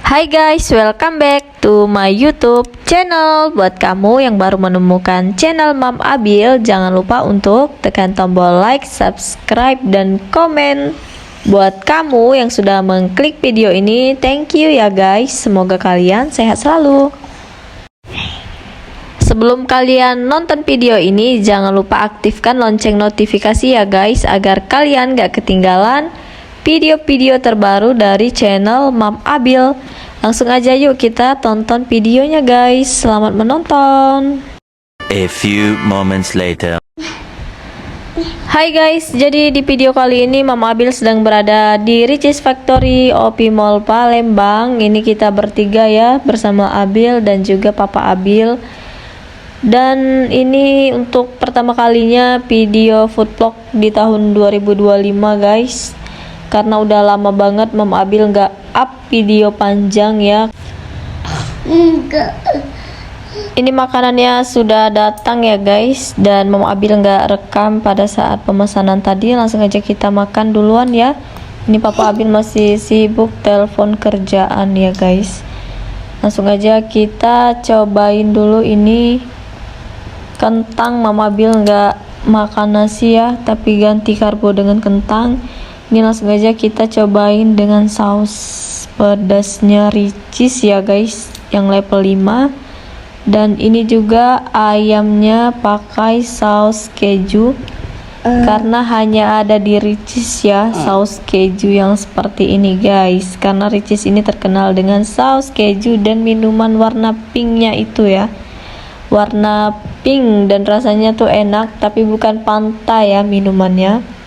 Hai guys, welcome back to my YouTube channel. Buat kamu yang baru menemukan channel Mam Abil, jangan lupa untuk tekan tombol like, subscribe, dan komen. Buat kamu yang sudah mengklik video ini, thank you ya guys. Semoga kalian sehat selalu. Sebelum kalian nonton video ini, jangan lupa aktifkan lonceng notifikasi ya guys, agar kalian gak ketinggalan video-video terbaru dari channel Mam Abil. Langsung aja yuk kita tonton videonya guys. Selamat menonton. A few moments later. Hai guys, jadi di video kali ini Mam Abil sedang berada di Ricis Factory OP Mall Palembang. Ini kita bertiga ya, bersama Abil dan juga Papa Abil. Dan ini untuk pertama kalinya video food vlog di tahun 2025 guys. Karena udah lama banget Mam Abil nggak up video panjang ya. Ini makanannya sudah datang ya guys, dan Mam Abil nggak rekam pada saat pemesanan tadi. Langsung aja kita makan duluan ya. Ini Papa Abil masih sibuk telepon kerjaan ya guys. Langsung aja kita cobain dulu ini kentang. Mam Abil nggak makan nasi ya, tapi ganti karbo dengan kentang. Ini langsung aja kita cobain dengan saus pedasnya Ricis ya guys, yang level 5. Dan ini juga ayamnya pakai saus keju, karena hanya ada di Ricis ya saus keju yang seperti ini guys. Karena Ricis ini terkenal dengan saus keju dan minuman warna pinknya itu ya, warna pink, dan rasanya tuh enak, tapi bukan Fanta ya minumannya.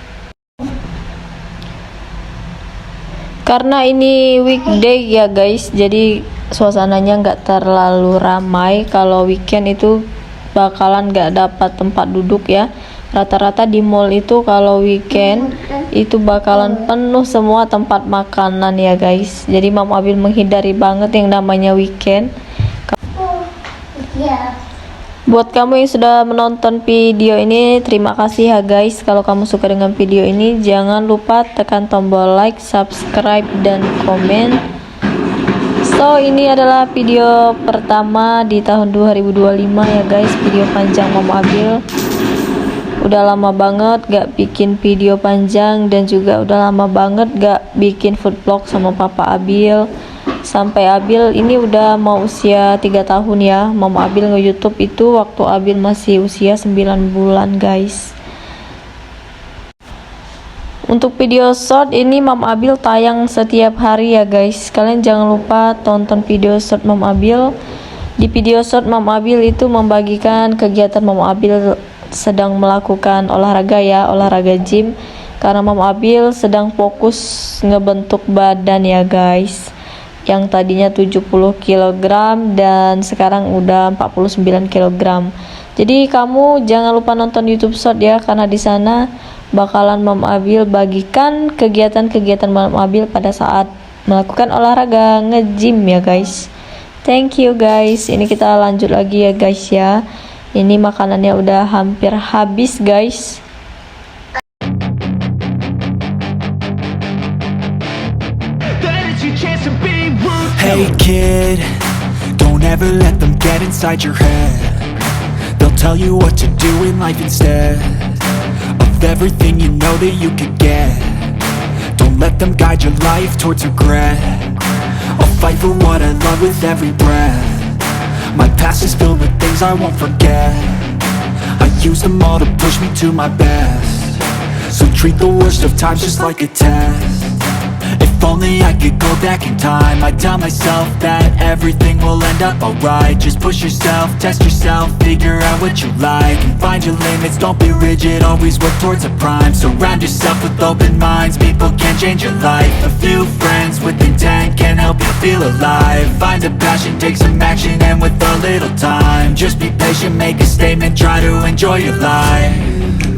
Karena ini weekday ya guys, jadi suasananya nggak terlalu ramai. Kalau weekend itu bakalan nggak dapat tempat duduk ya. Rata-rata di mall itu kalau weekend itu bakalan penuh semua tempat makanan ya guys. Jadi Mam Abil menghindari banget yang namanya weekend. Buat kamu yang sudah menonton video ini, terima kasih ya guys. Kalau kamu suka dengan video ini, jangan lupa tekan tombol like, subscribe, dan komen. So, ini adalah video pertama di tahun 2025 ya guys, video panjang Mam Abil. Udah lama banget gak bikin video panjang, dan juga udah lama banget gak bikin food vlog sama Papa Abil. Sampai Abil ini udah mau usia 3 tahun ya. Mam Abil nge-YouTube itu waktu Abil masih usia 9 bulan guys. Untuk video short ini Mam Abil tayang setiap hari ya guys. Kalian jangan lupa tonton video short Mam Abil. Di video short Mam Abil itu membagikan kegiatan Mam Abil sedang melakukan olahraga ya, olahraga gym. Karena Mam Abil sedang fokus ngebentuk badan ya guys, yang tadinya 70 kg dan sekarang udah 49 kg. Jadi kamu jangan lupa nonton YouTube Short ya, karena di sana bakalan Mam Abil bagikan kegiatan-kegiatan Mam Abil pada saat melakukan olahraga nge-gym ya guys. Thank you guys. Ini kita lanjut lagi ya guys ya. Ini makanannya udah hampir habis guys. Hey kid, don't ever let them get inside your head. They'll tell you what to do in life instead of everything you know that you could get. Don't let them guide your life towards regret. I'll fight for what I love with every breath. My past is filled with things I won't forget. I use them all to push me to my best. So treat the worst of times just like a test. If only I could go back in time, I'd tell myself that everything will end up alright. Just push yourself, test yourself, figure out what you like, and find your limits, don't be rigid, always work towards a prime. Surround yourself with open minds, people can change your life. A few friends with intent can help you feel alive. Find a passion, take some action, and with a little time, just be patient, make a statement, try to enjoy your life.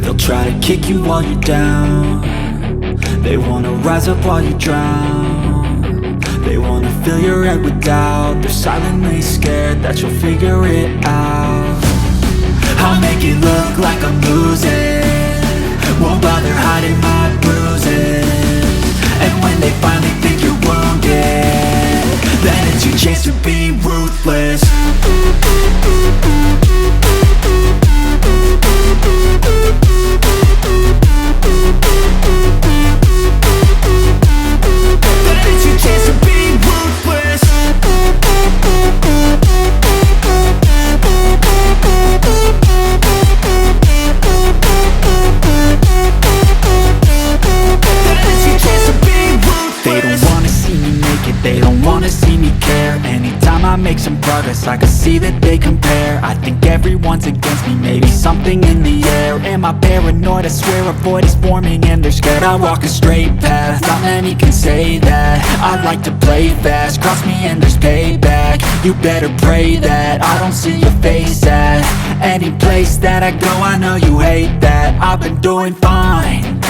They'll try to kick you while you're down. They wanna rise up while you drown. They wanna fill your head with doubt. They're silently scared that you'll figure it out. I'll make it look like I'm losing, won't bother hiding my bruises. And when they finally think you're wounded, then chance to be ruthless. But it's your chance to be ruthless. They don't wanna see me make it, they don't wanna see me care. Anytime I make some progress, I can see that they compare. I think everyone's against me, maybe something in the air. Am I paranoid? I swear a void is forming and they're scared. I walk a straight path, not many can say that. I like to play fast, cross me and there's payback. You better pray that I don't see your face at any place that I go. I know you hate that. I've been doing fine,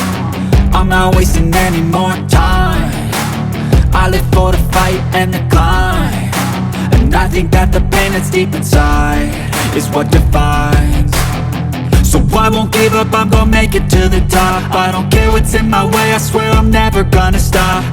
I'm not wasting any more time. I live for the fight and the climb, and I think that the pain that's deep inside is what defines. So I won't give up, I'm gonna make it to the top. I don't care what's in my way, I swear I'm never gonna stop.